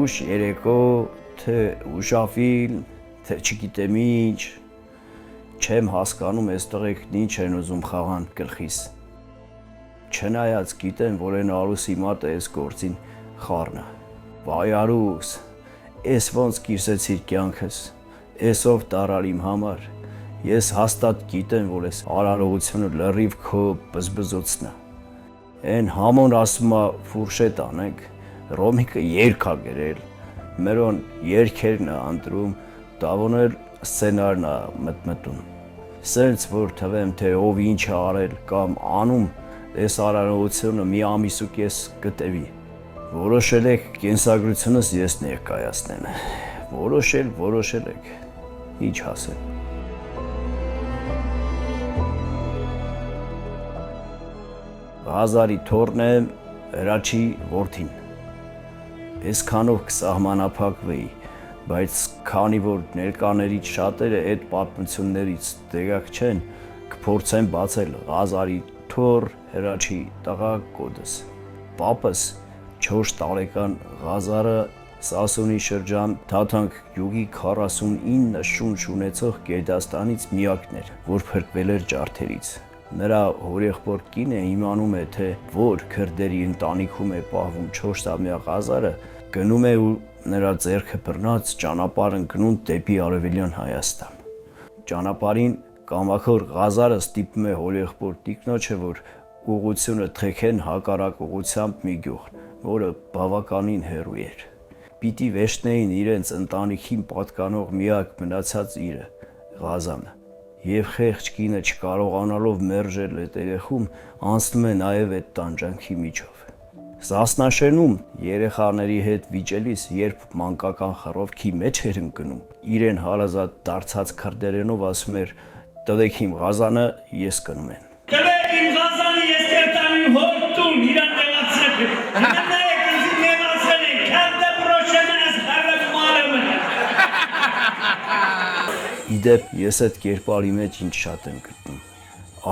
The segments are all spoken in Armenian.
Ուշ երեկո, թե ուշավիլ, թե չգիտեմ ինչ, չեմ հասկանում այս տղեկն ինչ են ուզում խաղան գլխիս։ Չնայած գիտեմ, որ են Արուսի մատը այս գործին խառնը։ Վայ Արուս, ես ոնց կիսեցիր կյանքս, եսով տարար իմ համար, ես հաստատ գիտեմ, որ ես արարողությունը լրիվ քո բզբզոցն է։ Են համոն ասում է ֆուրշետ անենք, Ռոմիկը երգ է գրել, մերոն երգերն է ընտրում, Դավոն սցենարն է մտմտում։ Սենց որ թվեմ, թե ով ինչ է արել կամ անում, այս արարողությունը մի ամիս ու կես կտևի։ Որոշել եք կենսագրությունս ես ներկայացնեմ։ Որոշել եք, ինչ ասեմ։ Ղազարի թոռն է Հրաչի որդին։ Այսքանով կսահմանափակվեի, բայց քանի որ ներկաներից շատերը այդ պատմություններից տեղյակ չեն, կփորձեմ բացել Ղազարի թոռ Հրաչի տղա կոդս։ Պապս 4 տարեկան Ղազարը Սասունի շրջան Թաթանք գյուղի 49 շունչ ունեցող Գերդաստանից միակն էր, որ փրկվել էր ջարդերից։ Նրա հորեղբոր կինը իմանում է, թե որ քրդերի ընտանիքում է պահվում 4-ամյա Ղազարը, գնում է ու նրա ձեռքը բռնած ճանապարհ ընկնում դեպի Արևելյան Հայաստան։ Ճանապարհին կամաքոր Ղազարը ստիպում է հորեղբոր տիկնոջը, որ ուղղությունը թեքեն հակառակ ուղղությամբ մի գյուղ, որը բավականին հեռու էր։ Պիտի վերջնեին իրենց ընտանիքին պատկանող միակ մնացած իրը, Ղազանը։ Եվ խեղճ կինը չկարողանալով մերժել այդ երեխում, անցնում է նաև այդ տանջանքի միջով։ Սասնաշենում երեխաների հետ վիճելիս, երբ մանկական խռովքի մեջ էր ընկնում, իրեն հարազատ դարձած քրդերենով ասում էր. «Տվեք իմ Ղազանը, ես կնում եմ»։ Տվեք իմ Ղազանը, ես կերտանեմ հոտտում, իրան Իդեպ ես այդ կերպարի մեջ ինչ շատ եմ գտնում,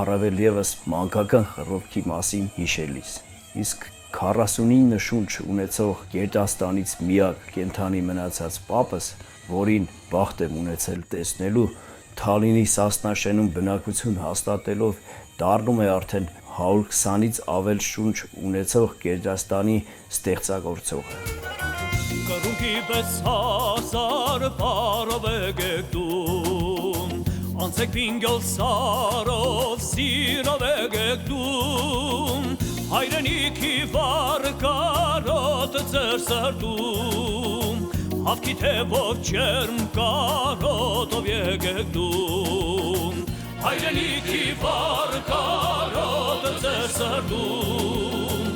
առավել ևս մանկական խռովքի մասին հիշելիս, իսկ 49 շունչ ունեցող Գերդաստանից միակ կենդանի մնացած պապս, որին բախտ եմ ունեցել տեսնելու, Թալինի Սասնաշենում բնակություն հաստատելով դառնում է արդեն 120-ից ավել շունչ ունեցող Գերդաստանի ստեղծագործողը։ Կրունկի պես հազար բարով է գեկտում, անցեք պինգյոլ սարով սիրով է գեկտում, հայրենիքի վարկարոտ ձեր սրտում, հավքի թևով ջերմ կարոտով եկեկտում, հայրենիքի վարկարոտ ձեր սրտում,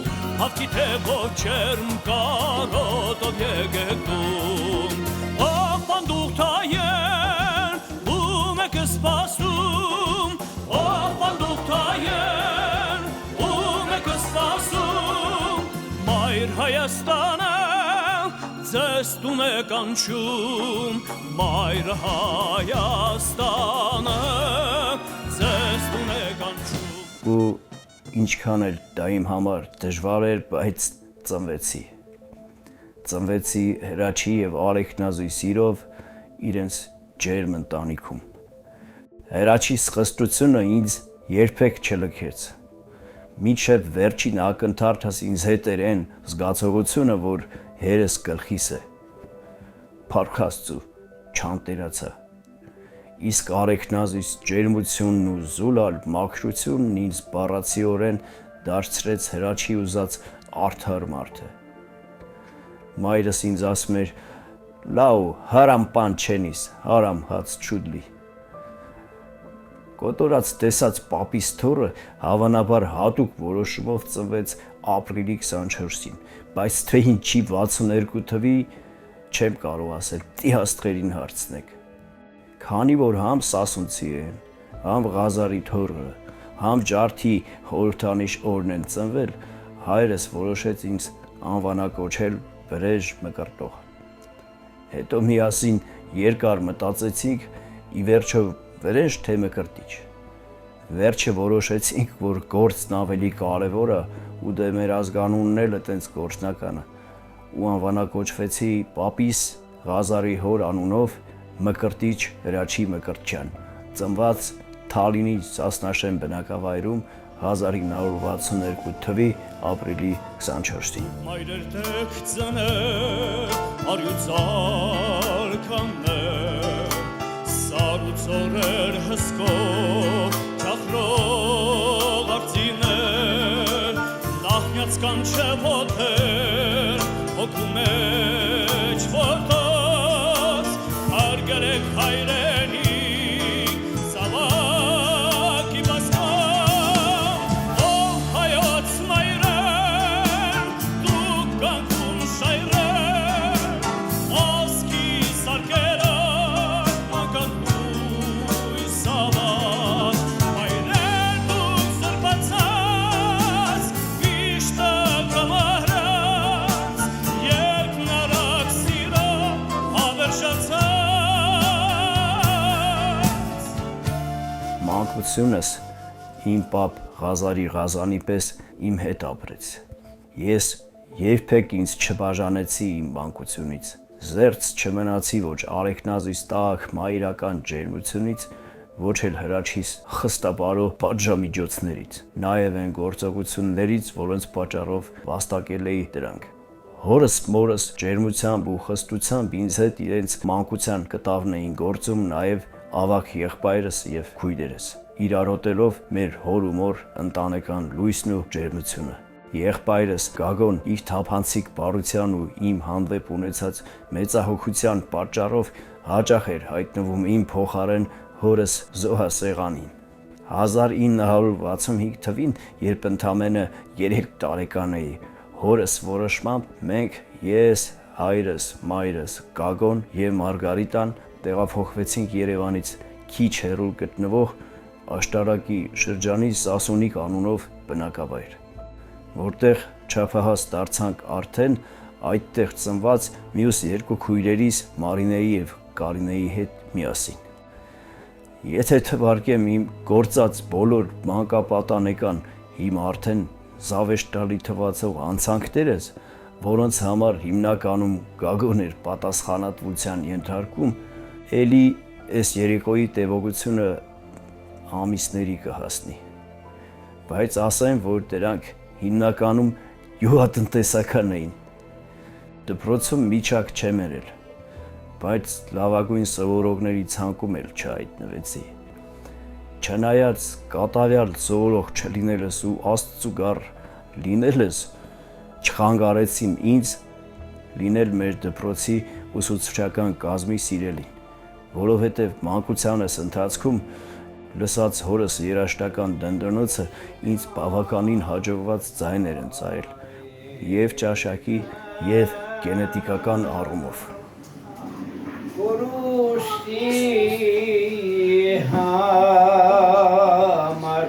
հավքի թևով ջերմ կարոտով եկեկտում, ով պանդուղթայեն, ում եք սպասում, ով պանդուղթայեն, ում եք սպասում, մայր Հայաստանը ձեզ տուն է կանչում, մայր Հայաստանը ձեզ տուն է կանչում, ու ինչքան էլ դա իմ համար դժվար էր, բայց ծնվեցի Հրաչի եւ Ալեքնազի սիրով իրենց ջերմ ընտանիքում։ Հրաչի սխստությունը ինձ երբեք չլքեց։ Մինչև վերջին ակնթարթս ինձ հետ էր այն զգացողությունը, որ հերս գլխիս է։ Փառք Աստծո, չանտերացա։ Իսկ Ալեքնազիս ջերմությունն ու զուլալ մաքրությունն ինձ բառացիորեն դարձրեց Հրաչի ուզած արդար մարդը։ Մայրս ինձ ասում էր. «Լավ, հարամ պան չենիս, հարամ հաց չուդլի»։ Կոտորած տեսած պապիս թոռը հավանաբար հատուկ որոշումով ծնվեց ապրիլի 24-ին, բայց թե ինչի 62 թվի չեմ կարող ասել, տի աստղերին հարցնեք։ Քանի որ համ Սասունցի են, համ Ղազարի թոռը, համ Ջարդի խորհրդանիշ օրն են ծնվել, հայրս որոշեց ինձ անվանակոչել Վրեժ Մկրտող։ Հետո միասին երկար մտածեցինք, ի վերջո Վրեժ թե Մկրտիչ։ Վերջը որոշեցինք, որ գործն ավելի կարևոր է ու դե մեր ազգանունն էլ է տենց գործնականը ու անվանակոչվեցի պապիս Ղազարի հոր անունով Մկրտիչ Հրաչի Մկրտչյան, ծնված Թալինի Սասնաշեն բնակավայրում 1962 թվի ապրիլի 24-ին։ Մայրեր տեք ծներ, արյուծար կաններ, սարուցորեր հսկով, ճախրող արձիներ, նախնյաց կանչե ոտեր, հոգու մեջ ոտոց, արգերեք հայրենի, Մանկությունս իմ պապ Ղազարի Ղազանի պես իմ հետ ապրեց։ Ես երբեք ինձ չբաժանեցի իմ մանկությունից, զերծ չմնացի ոչ Ալեքնազիս տաք մայրական ջերմությունից, ոչ էլ Հրաչիս խստապարող պատժամիջոցներից, նաև այն գործողություններից, որոնց պատճառով վաստակել էի դրանք։ Հորս մորս ջերմությամբ ու խստությամբ ինձ հետ իրենց մանկության կտավն էին գործում նաև ավագ եղբայրս եւ քույրերս, իրարոտելով մեր հոր ու մոր ընտանեկան լույսն ու ջերմությունը։ Եղբայրս Գագոն իր թափանցիկ բարության ու իմ հանդեպ ունեցած մեծահոգության պատճառով հաճախ էր հայտնվում իմ փոխարեն հորս զոհասեղանին։ 1965 թվին, երբ ընդամենը 3 տարեկան էի, հորս որոշմամբ մենք ես, հայրս, մայրս, Գագոն եւ Մարգարիտան տեղափոխվեցինք Երևանից քիչ հեռու գտնվող Աշտարակի շրջանի Սասունիկ անունով բնակավայր, որտեղ չափահաս դարձանք արդեն այդտեղ ծնված մյուս երկու քույրերիս Մարինեի եւ Կարինեի հետ միասին։ Եթե թվարկեմ իմ գործած բոլոր մանկապատանեկան հիմա արդեն զավեշտալի թվացող անցանքներս, որոնց համար հիմնականում Գագոն էր պատասխանատվության ենթարկում, էլի այս երեկոյի տևողությունը ամիսների կհասնի, բայց ասեմ, որ դրանք հիմնականում յուղատնտեսական էին։ Դպրոցում միջակ չեմ երել, բայց լավագույն սովորողների ցանկում էլ չհայտնվեցի։ Չնայած կատարյալ սովորող չլինելս ու աստծուգառ լինելս չխանգարեցին ինձ լինել մեր դպրոցի ուսուցչական կազմի սիրելին, որովհետև մանկությանս ընթացքում լսած հորս երաժշտական դնդոնոցը ինձ բավականին հաջողված ձայներ են ծայել եւ ճաշակի եւ գենետիկական առումով։ Կորուստի համար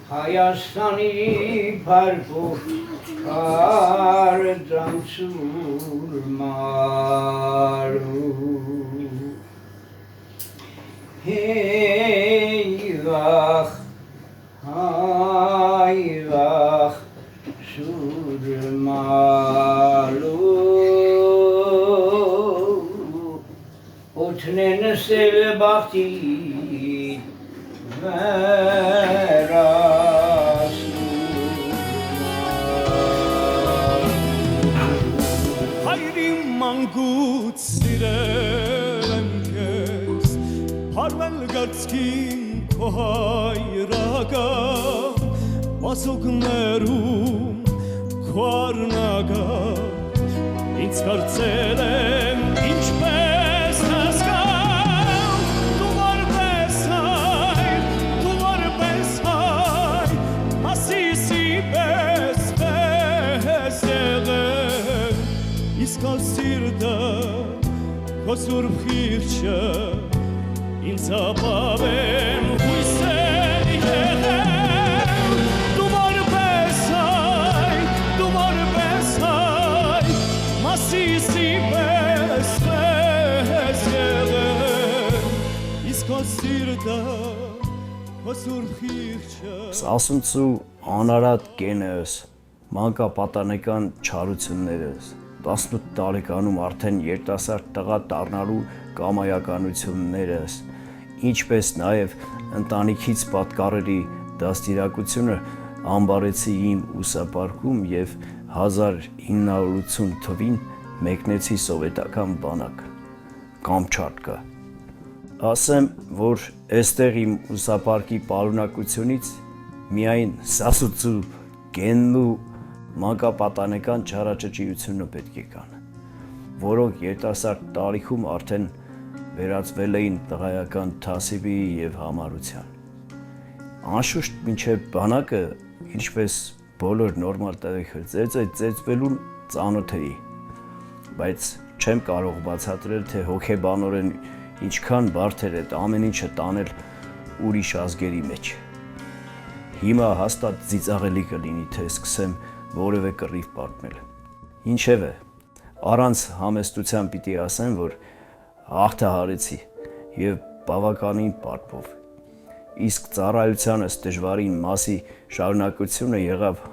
Հայաստանի փառքով արձանցուր մարու Hey, Աղջին վերասում Հայրի մանկուց սիրել եմ քեզ Հարվել գարցքին քո հայրական Մասուկներում քո արնագան Ինձ կարծել եմ ինչպես հասկան Դու որպես հայ Մասիսի պես եղել Իսկ ասիրդը քո սուրբ խիղճը Ինձ ապավեմ հույսեր եղել Դու որպես հայ Մասիսի պես եղել Իսկ ասիրդը քո սուրբ խիղճը Սասունցու անարատ կենս, մանկապատանեկան չարություններս, 18 տարեկանում արդեն երիտասարդ տղա դառնալու կամայականություններս, ինչպես նաև ընտանիքից պատկառելի դաստիարակությունը ամբարեցի իմ ուսապարկում և 1980 թվին մեկնեցի սովետական բանակ, Կամչատկա։ Ասեմ, որ էստեղ իմ ուսապարկի պարունակությունից միայն սասուցու գենն ու մանկապատանեկան չարաճճիությունը պետք է կան, որոնք երիտասարդ տարիքում արդեն վերածվել էին տղայական թասիբի և համարության։ Անշուշտ մինչև բանակը, ինչպես բոլոր նորմալ տղեքը ծեծվելուն ծանոթ էի, բայց չեմ կարող բացատրել, թե հոգեբանորեն ինչքան բարդ էր այդ ամեն ինչը տանել ուրիշ ազգերի մեջ։ Հիմա հաստատ ծիծաղելի կլինի, թե սկսեմ որևէ կռիվ պատմել։ Ինչևէ, առանց համեստության պիտի ասեմ, որ հաղթահարեցի և բավականին պատվով։ Իսկ ծառայությանս դժվարին մասի շարունակությունը եղավ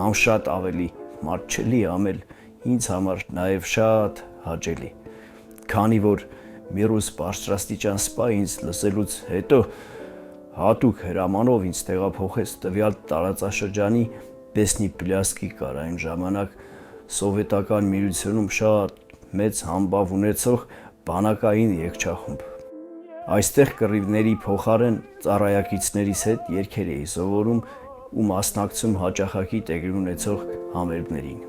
համշատ ավելի մատչելի ամել ինձ համար նաև շատ հաճելի, քանի որ մի ռուս բարձրաստիճան սպա ինձ լսելուց հետո հատուկ հրամանով ինձ տեղափոխեց տվյալ տարածաշրջանի Պեսնի-Պլյասկի կար այն ժամանակ սովետական միությունում շատ մեծ համբավ ունեցող բանակային երգչախումբ։ Այստեղ կռիվների փոխարեն ծառայակիցներիս հետ երգեր էի սովորում ու մասնակցում հաճախակի տեղի ունեցող համերգներին։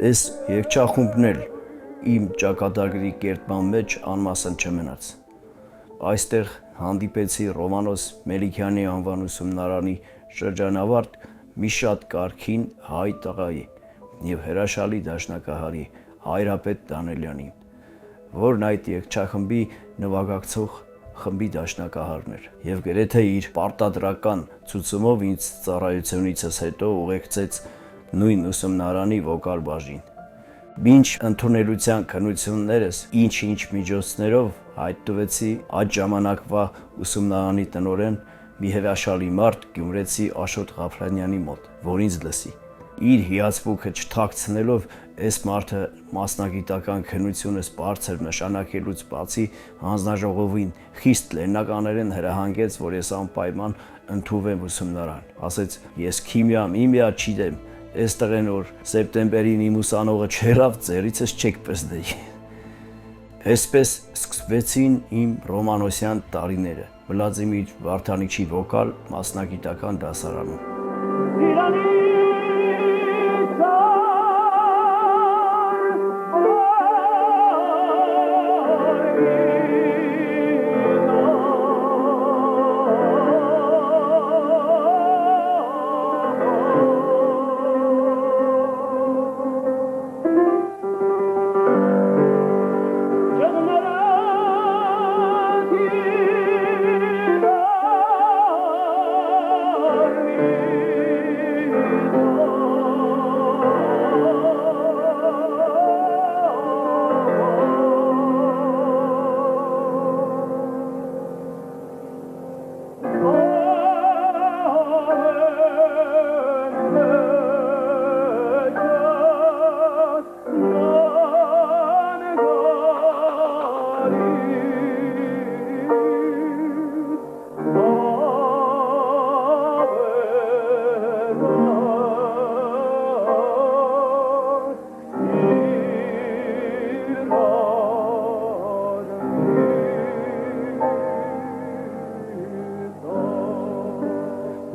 Այս երգչախումբն էլ իմ ճակատագրի կերտման մեջ անմասն չմնաց։ Այստեղ հանդիպեցի Ռոմանոս Մելիքյանի անվան ուսումնարանի շրջանավարտ մի շատ կարգին հայ տղայի և հրաշալի դաշնակահարի Հայրապետ Դանելյանին, որն այդ երգչախմբի նվագակցող խմբի դաշնակահարն էր և գրեթե իր պարտադրական ցուցումով ինձ ծառայությունիցս հետո ուղեկցեց նույն ուսումնարանի վոկալ բաժին։ Մինչ ընդունելության քննություններս ինչ-ինչ միջոցներով հայտնվեցի այդ ժամանակվա ուսումնարանի տնօրեն մի հրաշալի մարդ գյումրեցի Աշոտ Ղաֆրանյանի մոտ, որ ինձ լսի։ Իր հիացմունքը չթաքցնելով այս մարդը մասնագիտական քննությունս բարձր նշանակելուց բացի հանձնաժողովին խիստ լեննականորեն հրահանգեց, որ ես անպայման ընդունվեմ ուսումնարան։ Ասեց, ես քիմիա չգիտեմ, այս տղեն որ սեպտեմբերին իմ ուսանողը չերավ, ձեռիցս չեք պզդեի։ Այսպես սկսվեցին իմ ռոմանոսյան տարիները Վլադիմիր Վարդանիչի վոկալ մասնագիտական դասարանում։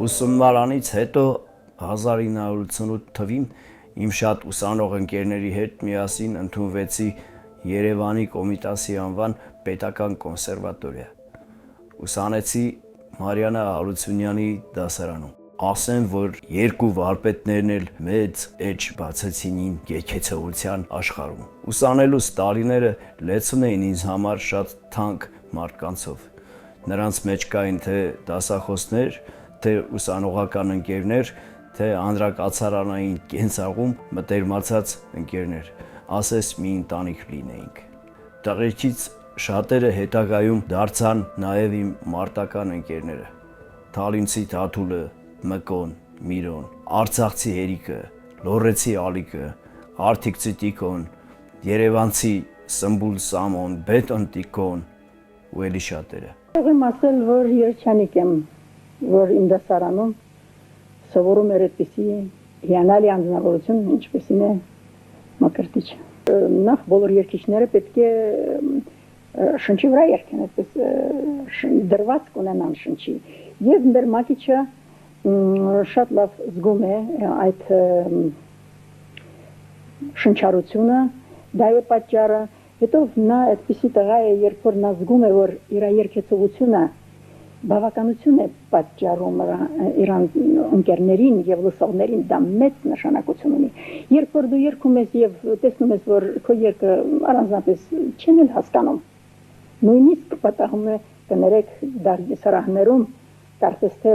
Ուսումնարանից հետո 1988 թվին իմ շատ ուսանող ընկերների հետ միասին ընդունվեցի Երևանի Կոմիտասի անվան պետական կոնսերվատորիա։ Ուսանեցի Մարիաննա Հարությունյանի դասարանում։ Ասեմ, որ երկու վարպետներն էլ մեծ էջ բացեցին իմ երգեցողության աշխարհում։ Ուսանելուց տարիները լեցուն էին ինձ համար շատ թանկ մարդկանցով։ Նրանց մեջ կային թե դասախոսներ, թե ուսանողական ընկերներ, թե անդրակացարանային կենցաղում մտերմացած ընկերներ, ասես մի ընտանիք լինեինք։ Տղերքից շատերը հետագայում դարձան նաև իմ մարտական ընկերները։ Թալինցի Թաթուլը, Մկոն, Միրոն, Արցախցի Հերիկը, Լոռեցի Ալիկը, Արթիկցի Տիկոն, Երևանցի Սմբուլ Սամոն, Բետոն Տիկոն ու էլի շատերը։ Կարող եմ ասել, որ երջանիկ եմ, որ իմ դասարանում սովորում էր այդպիսի հիանալի անձնավորություն, ինչպեսին է Մկրտիչը։ Նախ բոլոր երգիչները պետք է շնչի վրա երգեն, այդպես դրված կունենան շնչի։ Եվ մեր Մակիչը շատ լավ զգում է այդ շնչառությունը, դա է պատճառը։ Հետո նա այդպիսի տղա է, երբ որ նա զգում է, որ իր երգեցողությունը բավականություն է պատճառում իրան ընկերներին եւ լսողներին, դա մեծ նշանակություն ունի։ Երբ որ դու երգում ես եւ տեսնում ես, որ քո երգը առանձնապես չեն էլ հասկանում, նույնիսկ պատահում է կներեք դարդիսարահներում կարծես թե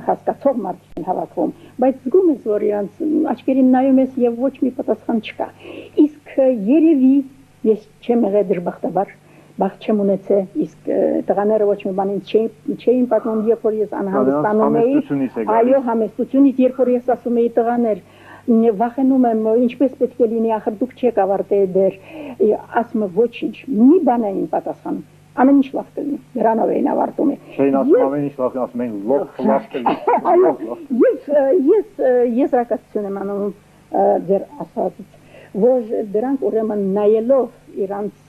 հասկացող մարդիկ են հավաքվում, բայց զգում ես, որ իրանց աչքերին նայում ես եւ ոչ մի պատասխան չկա։ Իսկ երևի ես չեմ եղել դժբախտաբար, բախտ չեմ ունեցել, իսկ տղաները ոչ մի բանին չէին պատմում, երբ որ ես անհանգստանում էի, այո, համեստությունից, երբ որ ես ասում էի տղաներ, վախենում եմ, ինչպես պետք է լինի, ախր դուք չեք ավարտել դեռ, ասում եմ ոչինչ, մի բան էին պատասխանում, ամեն ինչ լավ կլինի, դրանով էին ավարտում է։ Չէին ասում ամեն ինչ լավ, ասում էին լավ կլինի։ Այո, ես ռակացություն եմ անում ձեր ասածից, որ դրանք ուրեմն նայելով իրանց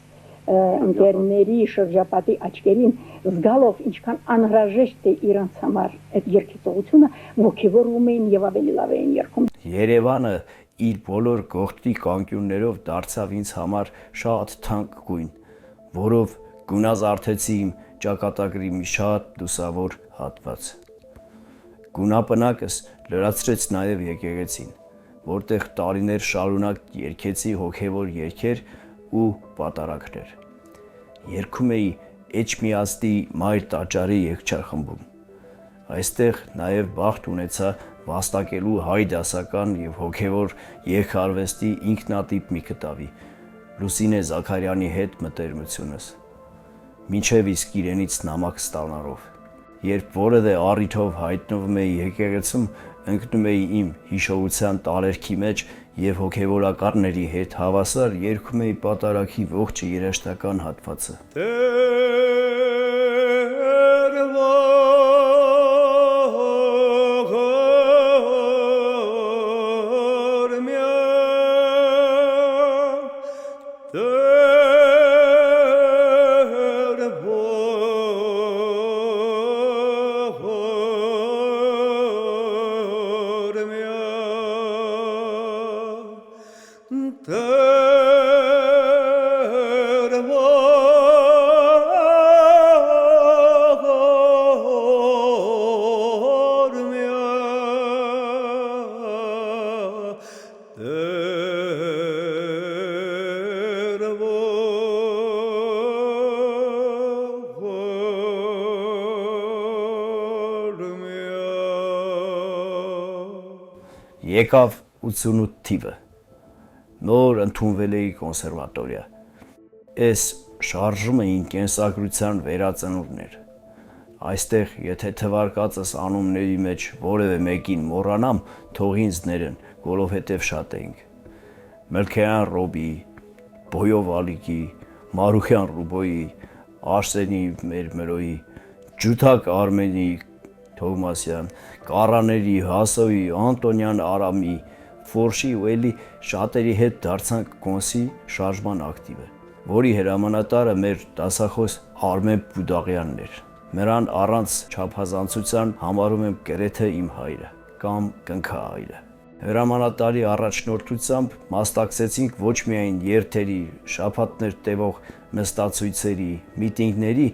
ընկերների շրջապատի աչքերին, զգալով ինչքան անհրաժեշտ է իրանց համար այդ երգեցողությունը, ոգևորվում էին եւ ավելի լավ էին երգում։ Երևանը իր բոլոր գողտրիկ անկյուններով դարձավ ինձ համար շատ թանկ գույն, որով գունազարդեցի իմ ճակատագրի մի շատ լուսավոր հատված։ Գունապնակս լրացրեց նաև եկեղեցին, որտեղ տարիներ շարունակ երգեցի հոգևոր երգեր ու պատարակներ։ Երգում էի Էջմիածնի Մայր տաճարի երգչախմբում։ Այստեղ նաև բախտ ունեցա վաստակելու հայ դասական եւ հոգևոր երգարվեստի ինքնատիպ մի կտավի Լուսինե Զաքարյանի հետ մտերմությունս։ Մինչև իսկ իրենից նամակ ստանալով։ Երբ որևէ առիթով հայտնվում էի եկեղեցում, ընկնում էի իմ հիշողության տարերքի մեջ եւ հոգեվորականների հետ հավասար երգում էի պատարակի ողջ երաժշտական հատվածը։ Եկավ 88 թիվը, նոր ընդունվել էի կոնսերվատորիա, ես շարժում էին կենսագրության վերածնունդներ, այստեղ եթե թվարկածս անումների մեջ որևէ մեկին մոռանամ, թող ինձ ներեն, որովհետև շատ էինք, Մելքեյան Ռոբի, Բոյով Ալիկի, Մարուխյան Ռուբոյի, Արսենի Մերմերոյի, Ջութակ Արմենի, Թովմասյան, Կարաների, Հասոյի, Անտոնյան Արամի, Ֆորշի ու էլի շատերի հետ դարձանք կոնսի շարժման ակտիվը, որի հրամանատարը մեր դասախոս Արմեն Բուդաղյանն էր։ Նրան առանց չափազանցության համարում եմ գրեթե իմ հայրը կամ կնքահայրը։ Հրամանատարի առաջնորդությամբ մասնակցեցինք ոչ միայն երթերի, շաբաթներ տևող նստացույցերի, միտինգների,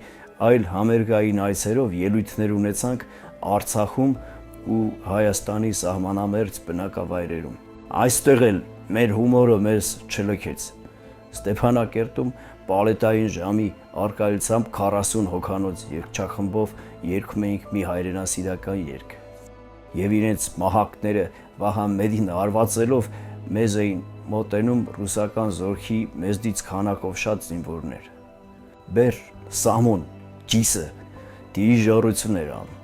այլ համերգային այցերով ելույթներ ունեցանք Արցախում ու Հայաստանի սահմանամերձ բնակավայրերում։ Այստեղ էլ մեր հումորը մեզ չլքեց։ Ստեփանակերտում պալետային ժամի արկայությամբ 40 հոգանոց երգչախմբով երգում էինք մի հայրենասիրական երգ։ Եվ իրենց մահակները Վահամեդին արվածելով մեզ էին մոտենում ռուսական զորքի մեզնից քանակով շատ զինվորներ։ Բեր, Սամոն, Ջիսը դիրիժորություն էր անում։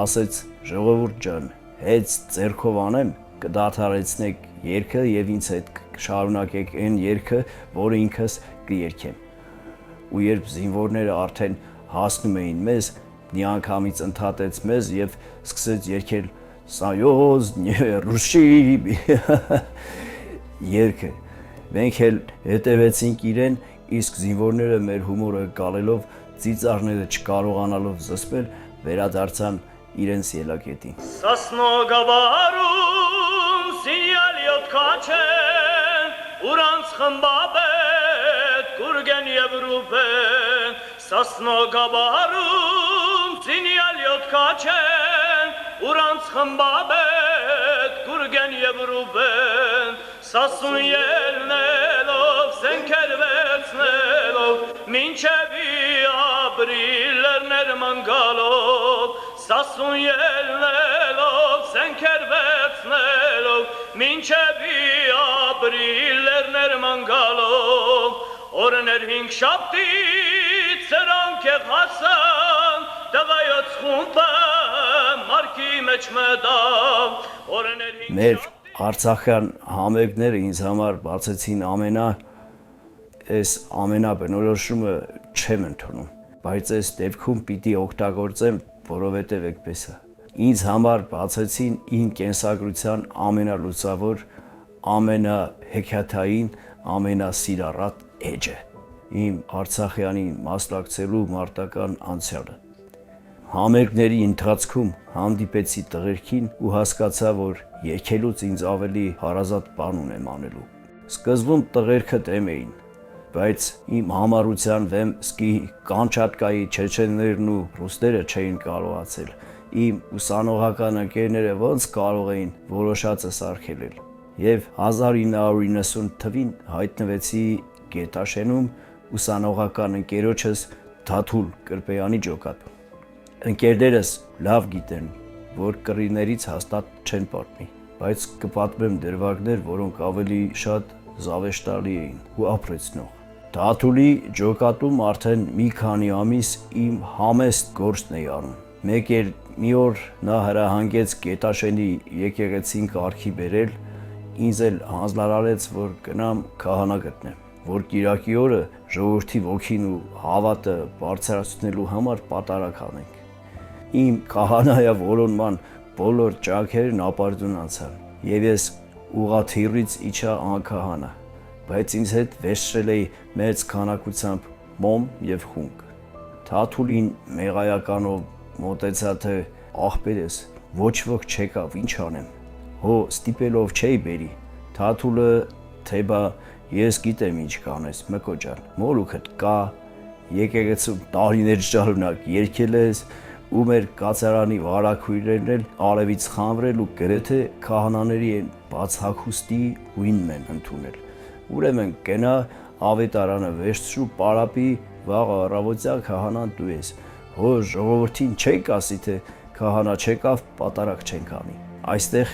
Ասեց ժողովուրդ ջան, հենց ձեռքով անեմ կդադարեցնեք երգը եւ ինձ հետ շարունակեք այն երգը, որը ինքս կերգեմ։ Ու երբ զինվորները արդեն հասնում էին մեզ, միանգամից ընդհատեց մեզ եւ սկսեց երգել Սայոզնե ռուշի երգը։ Մենք էլ հետևեցինք իրեն, իսկ զինվորները մեր հումորը գալելով, ծիծաղները չկարողանալով զսպել, վերադարձան իրենց ելակետին։ Սասնոգավարում սինյալիոտ քաչեն, ուրանց խմբաբետ կուրգեն եւ ռուբեն, Սասնոգավարում սինյալիոտ քաչեն, ուրանց խմբաբետ կուրգեն եւ ռուբեն, Սասուն ելնելով, սենքեր վերցնելով, մինչեւի ապրիլերներ մանգալով, Սասուն ելնելով, սենքեր վերցնելով, մինչեւի ապրիլերներ մանգալով, օրներ 5 շաբթից սրանք է հասան, տղայոց խումբը մարկի մեջ մտավ, օրներ 5 Մեր Արցախյան համերգները ինձ համար բացեցին ամենաբնորոշումը չեմ ընդունում, բայց այս դեպքում պիտի օգտագործեմ, որովհետև այդպես է։ Ինձ համար բացեցին իմ կենսագրության ամենալուծավոր, ամենահեքիաթային, ամենասիրառատ էջը, իմ Արցախյանին մասնակցելու մարտական անցյալը։ Համերգների ընթացքում հանդիպեցի տղերքին ու հասկացա, որ երգելուց ինձ ավելի հարազատ բան ունեմ անելու։ Սկզբում տղերքը դեմ էին, բայց իմ համառության վեմ սկի Կանչատկայի չեչեններն ու ռուսները չէին կարողացել։ Իմ ուսանողական ընկերները ոնց կարող էին որոշածը սարքելել։ Եվ 1990 թվին հայտնվեցի Գետաշենում ուսանողական ընկերոջս Թաթուլ Կրպեյանի ջոկատում։ Ընկերներս լավ գիտեն, որ կռիներից հաստատ չեն պատմի, բայց կպատմեմ դրվագներ, որոնք ավելի շատ զավեշտալի էին ու ապրեցնող։ Թաթուլի ջոկատում արդեն մի քանի ամիս իմ համեստ գործն էի անում։ Մի օր նա հրահանգեց Գետաշենի եկեղեցին կարգի բերել, ինձ էլ հանձնարարեց, որ գնամ քահանա գտնեմ, որ կիրակի օրը ժողովրդի ոգին ու հավատը բարձրացնելու համար պատարակ անենք։ Իմ քահանայա որոնման բոլոր ճաքերն ապարդյուն անցան, եւ ես ուղղաթիռից իջա անքահանա, բայց ինձ հետ վերցրել էի մեծ քանակությամբ մոմ եւ խունկ։ Թաթուլին մեղայականով մոտեցա, թե աղբերես, ոչ ոք չեկավ, ինչ անեմ։ Հո ստիպելով չէի բերի։ Թաթուլը թե բա ես գիտեմ ինչ կանես, մկո ջան, մորուքդ կա, եկեղեցում տարիներ շարունակ երգել ես, ու մեր կացարանի վարակույրերն էլ արևից խանվրել ու գրեթե քահանաների են բացահակուստի ուինն են ընդունել։ Ուրեմն կենա ավետարանը վերցրու պարապի, վաղը առավոտյան քահանան դու ես։ Հո ժողովրդին չենք ասի, թե քահանա չեկավ, պատարակ չենք անի։ Այստեղ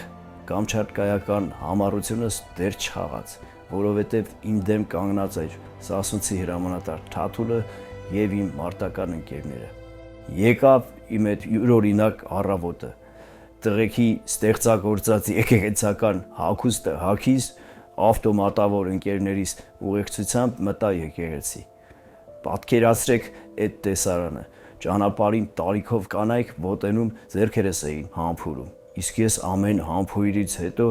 կամչատկայական համառությունս դեռ չխաղաց, որովհետև իմ դեմ կանգնած էր Սասունցի հրամանատար Թաթուլը եւ իմ մարտական ընկերները։ Եկավ իմ այդ յուրօրինակ առավոտը, տղեկի ստեղծագործած եկեղեցական հագուստը հագիս, ավտոմատավոր ընկերներիս ուղեկցությամբ մտա եկեղեցի։ Պատկերացրեք այդ տեսարանը, ճանապարհին տարիքով կանայք ոտենում ձեռքերս էին համբուրում, իսկ ես ամեն համբույրից հետո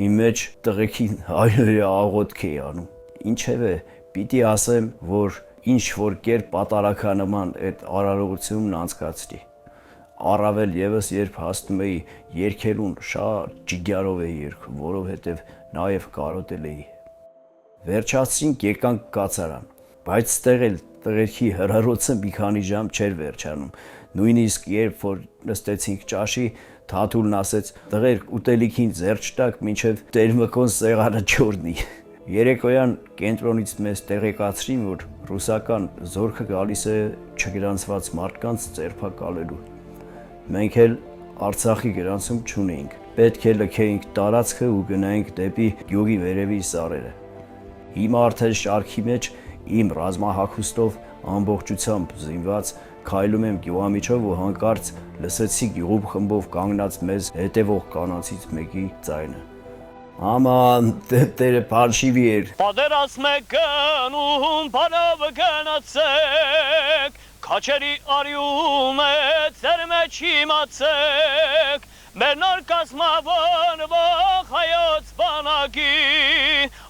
իմ մեջ տղեկին հայրերի աղոթք էի անում։ Ինչևէ, պիտի ասեմ, որ ինչ որ կերպ պատարականման այդ արարողությունն անցկացրի։ Առավել եւս երբ հասնում էի երգելուն շատ ջիգյարով էի երգում, որովհետեւ նաեւ կարոտել էի։ Վերջացրինք եկանք կացարան, բայց ստեղ էլ տղերքի հրարոցը մի քանի ժամ չէր վերջանում։ Նույնիսկ երբ որ նստեցինք ճաշի, Թաթուլն ասեց. «Տղերք, ուտելիքին ձեռ չտաք, մինչև տերմկոն սեղանը չորնի»։ Երեկոյան կենտրոնից մեզ տեղեկացրին, որ ռուսական զորքը գալիս է չգրանցված մարդկանց ձերբակալելու։ Մենք էլ Արցախի գրանցում չունեինք։ Պետք է լքեինք տարածքը ու գնայինք դեպի գյուղի վերևի սարերը։ Հիմա արդեն շարքի մեջ իմ ռազմահագուստով ամբողջությամբ զինված քայլում եմ գյուղամիջով ու հանկարծ լսեցի գյուղում խմբով կանգնած մեզ հետևող կանանցից մեկի ձայնը։ Աման, դեպտերը փարշիվի էր։ Պատերազմ է գնում, բարով գնացեք, քաչերի արյում է ձեր մեջ իմացեք, մեր նոր կազմավորվող հայոց բանակի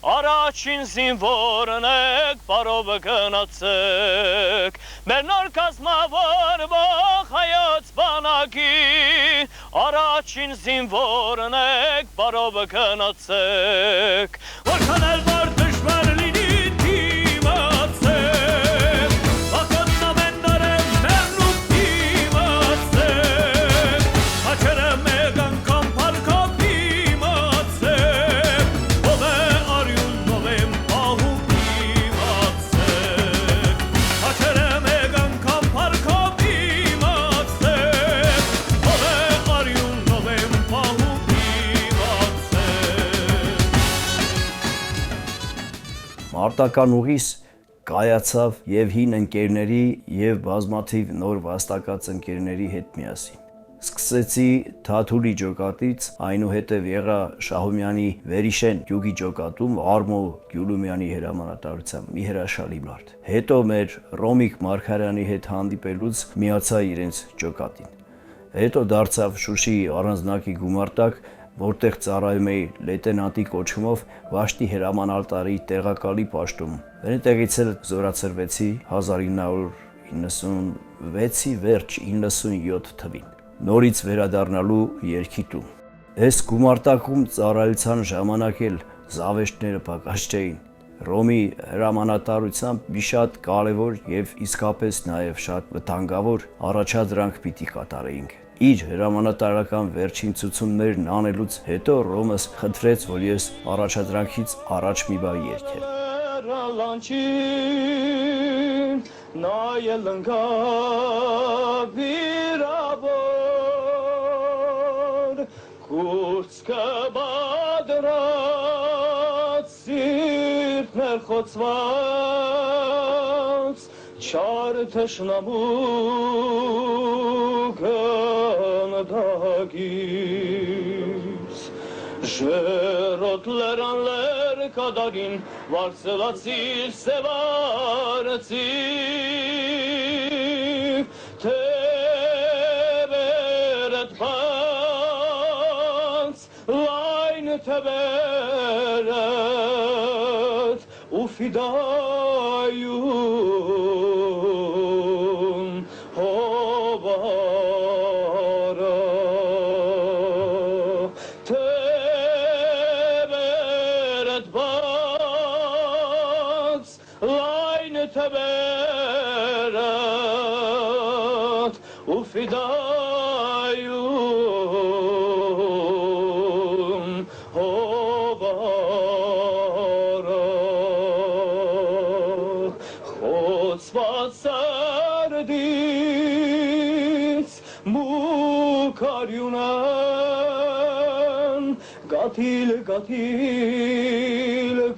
առաջին զինվորն եք, բարով գնացեք, մեր նոր կազմավորվող հայոց բանակի առաջին զինվորն եք, բարով գնացեք, որքան էլ որ դժվար լինի դիմացեք, բախոտն ամեն նորեն մեռնում դիմացեք, հաչերը մեկ անգամ պարկով դիմացեք, ով է արյուն, ով եմ պահում դիմացեք, հաչերը մեկ անգամ պարկով դիմացեք, ով է արյուն, ով եմ պահում Մարտական ուղիս կայացավ եւ հին ընկերների եւ բազմաթիվ նոր վաստակած ընկերների հետ միասին։ Սկսեցի Թաթուլի ջոկատից, այնուհետև եղա Շահումյանի Վերիշեն գյուղի ջոկատում Արմո Գյուլումյանի հրամանատարությամբ մի հրաշալի մարդ։ Հետո մեր Ռոմիկ Մարգարյանի հետ հանդիպելուց միացա իրենց ջոկատին։ Հետո դարձավ Շուշիի առանձնակի գումարտակ, որտեղ ծառայում էի լեյտենանտի կոչումով Վաշտի հրամանատարի տեղակալի պաշտոնում։ Այնտեղից էլ զորացրվեցի 1996-ի վերջ 97 թվին։ Նորից վերադառնալու երգի տուն։ Այս գումարտակում ծառայության ժամանակ էլ զավեշտները պակաս չէին։ Ռոմի հրամանատարությամբ մի շատ կարևոր եւ իսկապես նաեւ շատ վտանգավոր առաջադրանք պիտի կատարեինք։ Իր հրամանատարական վերջին ցուցումներն անելուց հետո Ռոմս խնդրեց, որ ես առաջադրանքից առաջ մի բան երգեմ։ Նայել ընկավ վիրավոր, կուրծքը բադրած, սիրտներ խոցված, չար թշնամու գնդագից, ժերոտ լերան լեր կադագին, վարսելացիր սևարցիր, թևերդ բաց, լայն թևերդ, ու ֆիդայուն հովարը, թևերդ բաց, լայն թևերդ, ու ֆիդայուն հովարը, խոցված սարդից մուկարյունան, գաթիլ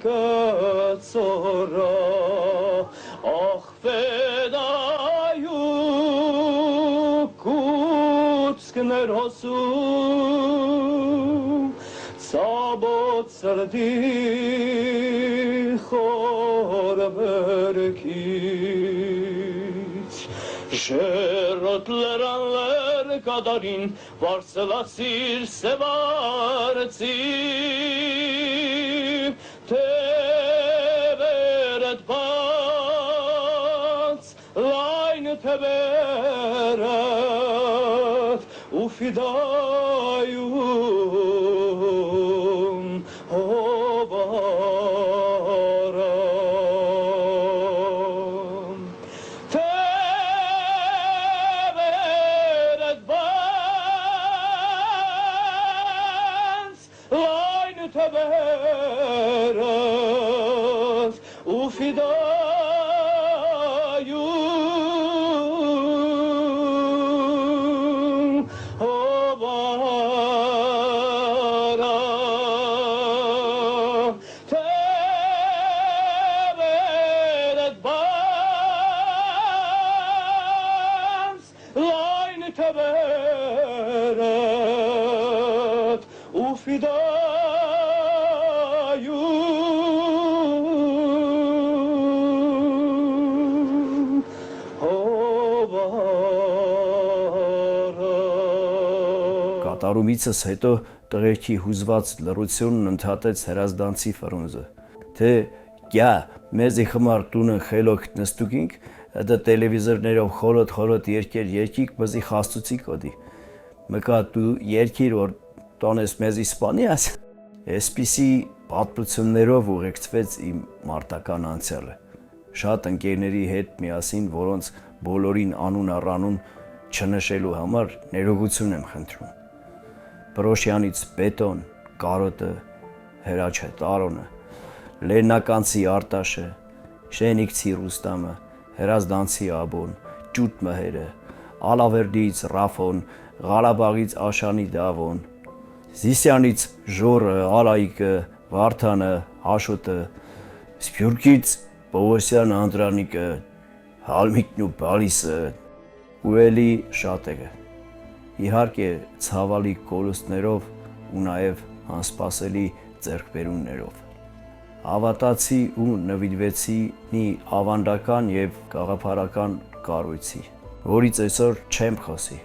կծորա, ախ ֆեդայու կուցկներ հոսում, ծաբոտ սրդի խորբերքից, ժերոտ լերան լեր կադարին, վարսելացիր սևարցիր, թևերդ բաց, تبرت وفدايون هوبارم تبرت بانس لاين تبرت وفدايون هوبارم تبرت بانس لاين تبرت وفدايون هوبارم Կատարումիցս հետո տղերքի հուզված լռությունն ընդհատեց հրազդանցի ֆրունզը, թե «Գյա, մեզի խմար տունը խելոք նստուկինք, դա տելևիզորներով խորոտ երկեր երկիկ բզի խաստուցի կոդի, մկա դու երկիր որ տոնես մեզի սպանիաս»։ Այսպիսի պատմություններով ուղեկցվեց իմ մարտական անցյալը, շատ ընկերների հետ միասին, որոնց բոլորին անուն առանուն չնշելու համար ներողություն եմ խնդրում։ Պրոշյանից Պետոն, Կարոտը, Հրաչը Տարոնը, Լեննականցի Արտաշը, Շենիկցի Ռուստամը, Հրազդանցի Աբոն, Ճուտ Մհերը, Ալավերդից Ռաֆոն, Ղարաբաղից Աշանի Դավոն, Զիսյանից Ժորը, Արայիկը, Վարդանը, Աշոտը, Սփյուռքից Պողոսյան Անդրանիկը, Հալմիկն ու Բալիսը ու էլի շատերը։ Իհարկե ցավալի կորուստներով ու նաև անսպասելի ձեռքբերումներով։ Հավատացի ու նվիրվեցի մի ավանդական եւ գաղափարական կառույցի, որից այսօր չեմ խոսի։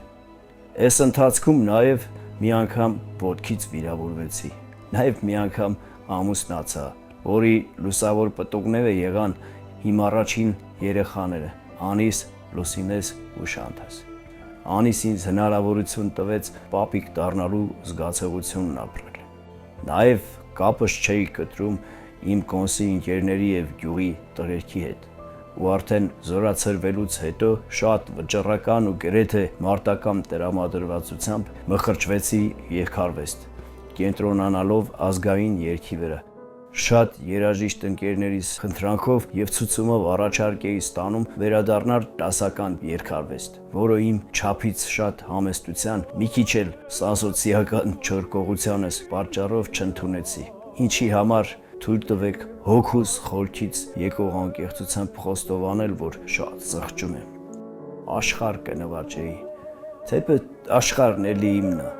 Այս ընթացքում նաև մի անգամ ոտքից վիրավորվեցի, նաև մի անգամ ամուսնացա, որի լուսավոր պտուղները եղան իմ առաջին երեխաները՝ Անիս, Լուսինես ու Շանթաս։ Անիս ինձ հնարավորություն տվեց պապիկ դառնալու զգացողությունն ապրել։ Նաև կապս չէի կտրում իմ կոնսի ընկերների եւ գյուղի տղերքի հետ։ Ու արդեն զորացրվելուց հետո շատ վճռական ու գրեթե մարտական տրամադրվածությամբ մխրճվեցի երկարվեստ, կենտրոնանալով ազգային երգի վրա։ Շատ երաժիշտ ընկերներիս խնդրանքով եւ ցուցումով առաջարկ էի ստանում վերադառնալ դասական երկարվեստ, որը իմ չափից շատ համեստության, մի քիչ էլ սասոցիական չորկողությանս պատճառով չընդունեցի, ինչի համար թույլ տվեք հոգուս խորքից եկող անկեղծությամբ խոստովանել, որ շատ զղջում եմ։ Աշխարհ կնվաճեի, թեպետ աշխարհն էլի իմն է։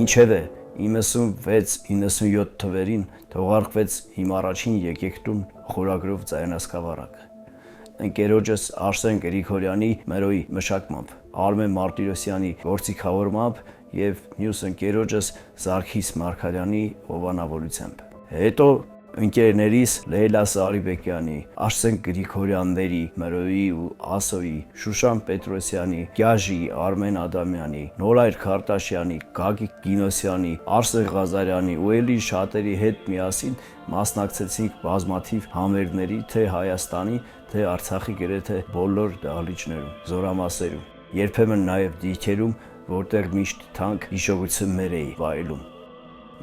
Ինչևէ 96-97 թվերին թողարկվեց իմ առաջին եկեղտուն խորագրով ձայնասկավառակը։ Ընկերոջս Արսեն Գրիգորյանի մերոյի մշակմամբ, Արմեն Մարտիրոսյանի գործիքավորմամբ եւ մյուս ընկերոջս Զարքիս Մարգարյանի հովանավորությամբ։ Հետո ընկերներիս Լեյլա Սարիբեկյանի, Արսեն Գրիգորյանների, Մերոյի ու Ասոյի, Շուշան Պետրոսյանի, Գյաժի, Արմեն Ադամյանի, Նորայր Քարտաշյանի, Գագիկ Գինոսյանի, Արսեն Ղազարյանի ու էլի շատերի հետ միասին մասնակցեցինք բազմաթիվ համերգների թե Հայաստանի, թե Արցախի գրեթե բոլոր դահլիճներում, զորամասերում, երբեմն նաև դիրքերում, որտեղ միշտ թանկ հիշողություններ էի վայելում։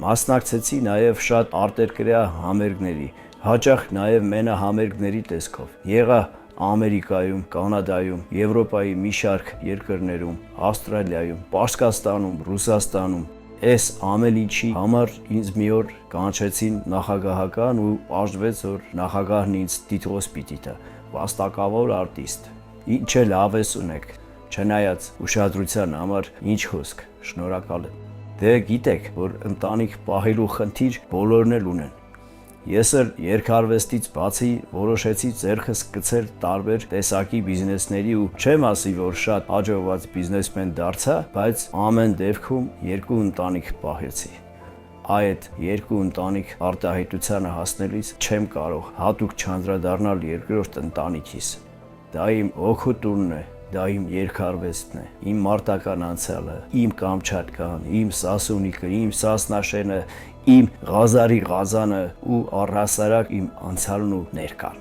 Մասնակցեցի նաև շատ արտերկրյա համերգների, հաճախ նաև մենահամերգների տեսքով։ Եղա Ամերիկայում, Կանադայում, Եվրոպայի մի շարք երկրներում, Ավստրալիայում, Պարսկաստանում, Ռուսաստանում։ Այս ամեն ինչի համար ինձ մի օր կանչեցին նախագահական ու պարզվեց, որ նախագահն ինձ տիտղոս պիտի տա, վաստակավոր արտիստ։ Ինչ էլ հավես ունեք, չնայած ուշադրության համար ինչ խոսք, շնորհակալ եմ։ Դե գիտեք, որ ընտանիք պահելու խնդիր բոլորն էլ ունեն։ Ես էլ երգարվեստից բացի որոշեցի ձեռքս գցել տարբեր տեսակի բիզնեսների ու չեմ ասի, որ շատ հաջողված բիզնեսմեն դարձա, բայց ամեն դեպքում երկու ընտանիք պահեցի։ Այդ երկու ընտանիք արտահայտությանը հասնելիս չեմ կարող հատուկ չանդրադառնալ երկրորդ ընտանիքիս։ Դա իմ օգուտունն է, դա իմ երգարվեստն է, իմ մարտական անցյալը, իմ Կամչատկան, իմ Սասունիկը, իմ Սասնաշենը, իմ Ղազարի Ղազանը ու առհասարակ իմ անցյալն ու ներկան։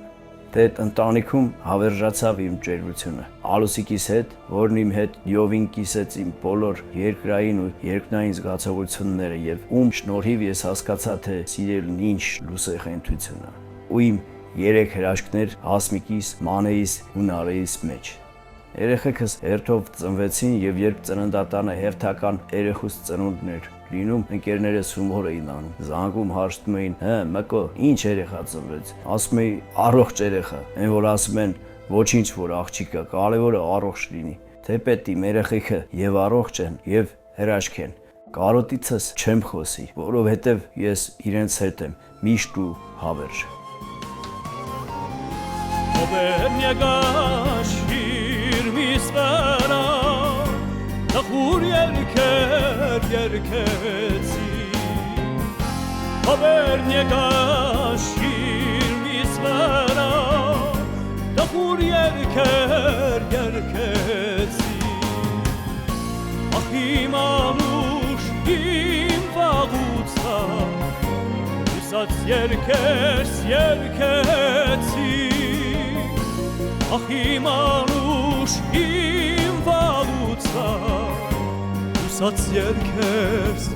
Դե ընտանիքում հավերժացավ իմ ջերմությունը։ Ալուսիկիս հետ, որն իմ հետ լիովին կիսեց իմ բոլոր երկրային ու երկնային զգացողությունները եւ ում շնորհիվ ես հասկացա, թե սիրելն ինչ լուսեխենթություն է։ Ու իմ երեք հրաշքներ Հասմիկիս, Մանեիս ու Նարեիս մեջ։ Երեխեքս հերթով ծնվեցին եւ երբ ծննդատանը հերթական երեխուց ծնունդներ լինում, ընկերներս հումոր էին անում, զանգում հարցնում էին, մկո, ինչ երեխա ծնվեց, ասում էի առողջ երեխա, այն որ ասում են ոչինչ որ աղջիկ կա, կարևորը առողջ լինի, թեպետ իմ երեխեքը եւ առողջ են եւ հրաշք են, կարոտիցս չեմ խոսի, որովհետեւ ես իրենց հետ եմ միշտ ու հավերժ։ Misvera, Nahur yerkeci, Habernie gashir misvera, Nahur yerkeci, Achim anush im vagutsa, Usats yerkeci, Achim anush im vagutsa, Usats yerkeci,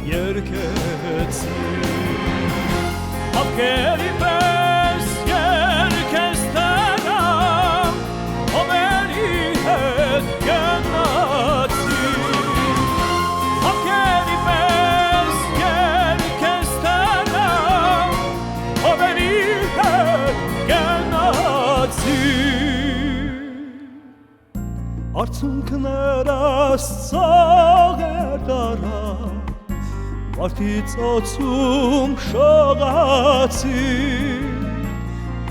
Avgeri pes yerkestanam, Omeri het genatsi, Avgeri pes yerkestanam, Omeri het genatsi. Arցունքներս ծաղեր դարա, մարդից օծում շողացի,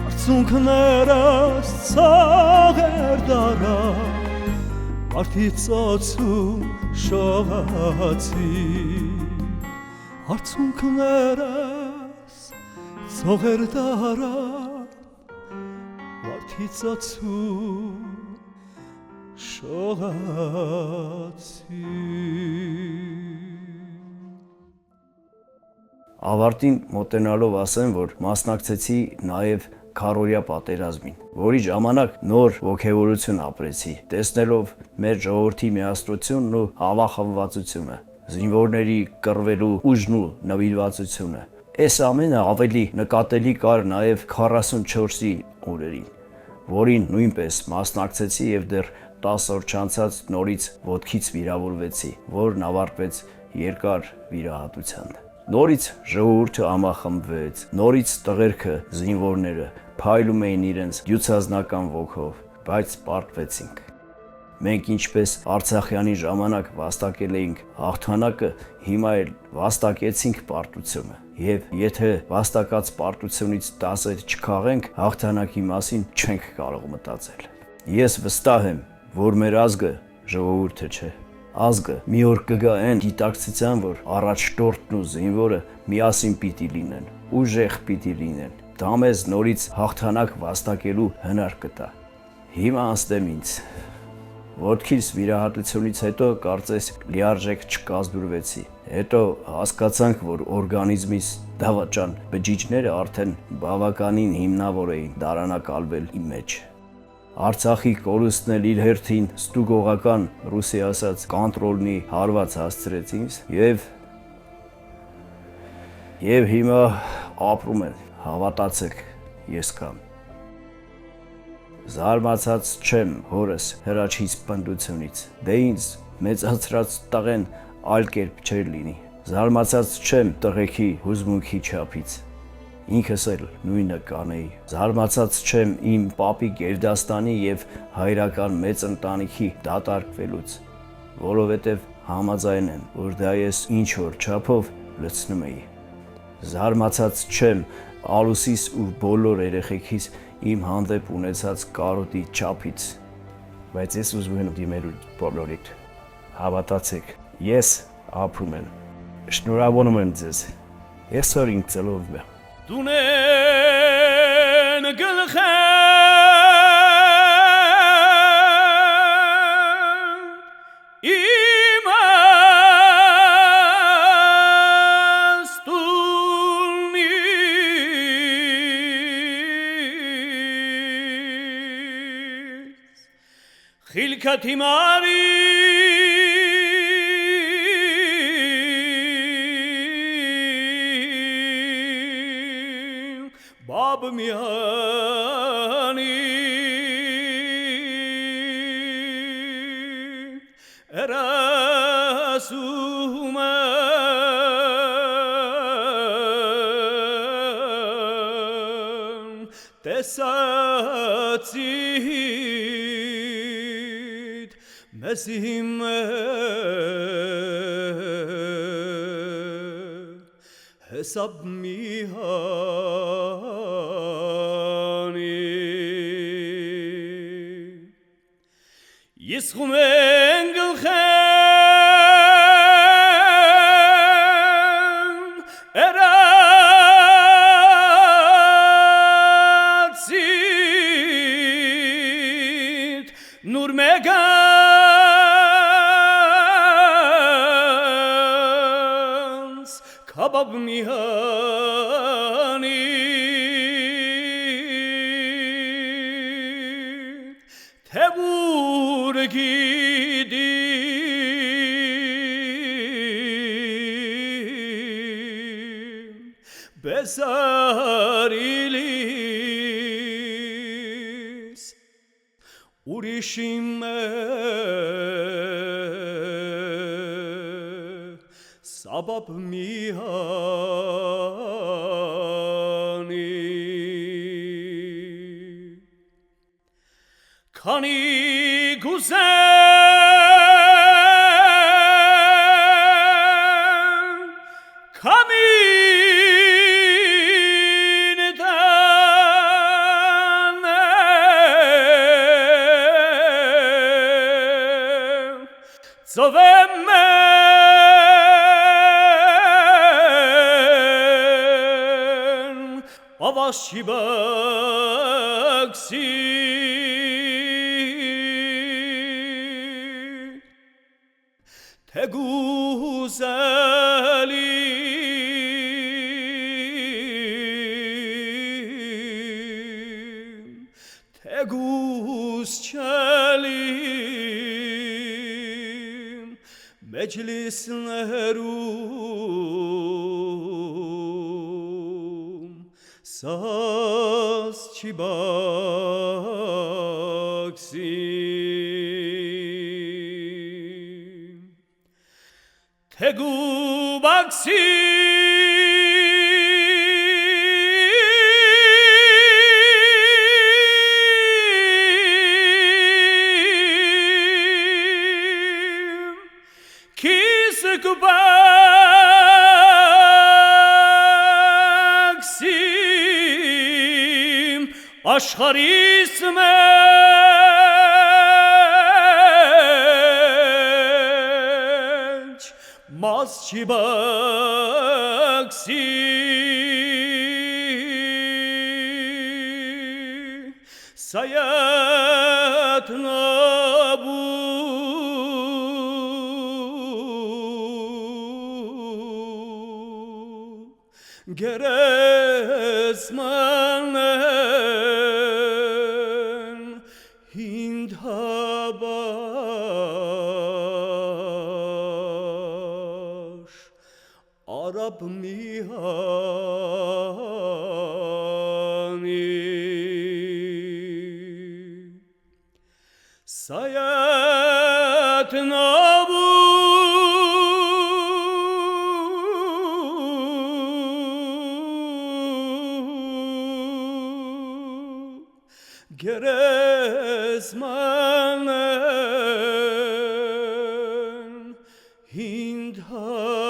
Արցունքներս ծաղեր դարա, մարդից օծում շողացի, Արցունքներս ծաղեր դարա, մարդից օծում շողացի։ Ավարտին մոտենալով ասեմ, որ մասնակցեցի նաև քարորյա պատերազմին, որի ժամանակ նոր ոգևորություն ապրեցի, տեսնելով մեր ժողովրդի միասնությունն ու հավախմվածությունը, զինվորների կռվելու ուժն ու նվիրվածությունը։ Այս ամենը ավելի նկատելի կար նաև 44-ի օրերին, որին նույնպես մասնակցեցի եւ դեռ 10 օր չանցած նորից ոտքից վիրավորվեցի, որն ավարտվեց երկար վիրահատությամբ։ Նորից ժողովուրդը ամախմբվեց, նորից տղերքը, զինվորները փայլում էին իրենց դյուցազնական ոգով, բայց պարտվեցինք։ Մենք ինչպես Արցախյանի ժամանակ վաստակել էինք հաղթանակը, հիմա էլ վաստակեցինք պարտությունը։ Եվ եթե վաստակած պարտությունից դասեր չքաղենք, հաղթանակի մասին չենք կարող մտածել։ Ես վստահ եմ, որ մեր ազգը ժողովուրդը չէ։ Ազգը մի օր կգա այն դիտակցության, որ առաջնորդն ու զինվորը միասին պիտի լինեն, ուժեղ պիտի լինեն։ Դա մեզ նորից հաղթանակ վաստակելու հնար կտա։ Հիմա ասեմ ինձ, ոտքիս վիրահատությունից հետո կարծես լիարժեք չկազդուրվեցի։ Հետո հասկացանք, որ օրգանիզմիս դավաճան բջիջները արդեն բավականին հիմնավոր էին դարանակալվել իմ մեջ։ Արցախի կորուստն էլ իր հերթին ստուգողական ռուսի ասած կոնտրոլնի հարված հասցրեց ինձ եւ Եվ հիմա ապրում են, հավատացեք, ես կամ։ Զարմացած չեմ հորս հրաչից պնդությունից, դե ինձ մեծացրած տղեն այլ կերպ չէր լինի։ Զարմացած չեմ տղեքի հուզմունքի չափից, ինքս էլ նույնը կանեի։ Զարմացած չեմ իմ պապի գերդաստանի և հայրական մեծ ընտանիքի դատարկվելուց, որովհետև համաձայն են, որ դա ես ինչ-որ չափով լցնում էի։ Զարմացած չեմ Ալուսիս ու բոլոր երեխեքիս իմ հանդեպ ունեցած կարոտի չափից, բայց ես ուզում եմ դիմել բոլորիդ, հավատացեք, ես ապրում եմ, շնորհավորում եմ ձեզ, ես որ ինձ ծելով եմ։ Դունեն գլխեն خلکت ماری باب میانی رسوم تساتی مسیم حساب میهانی یسخم انگل خم اراتید نور مگان kabab mihani tebur gidim besarilis urishime sabab mihani kani güzel kamindan zovemme Avashi baksi te güzelim te güzçelim meclislerum Saz çibaksim Tegu baksim Kisik Aşkari smeç Mazçı baksi Sayat nabu Geresmanen hindhabaş արաբ միհանի Sayat nabu Geresmanen hindhaban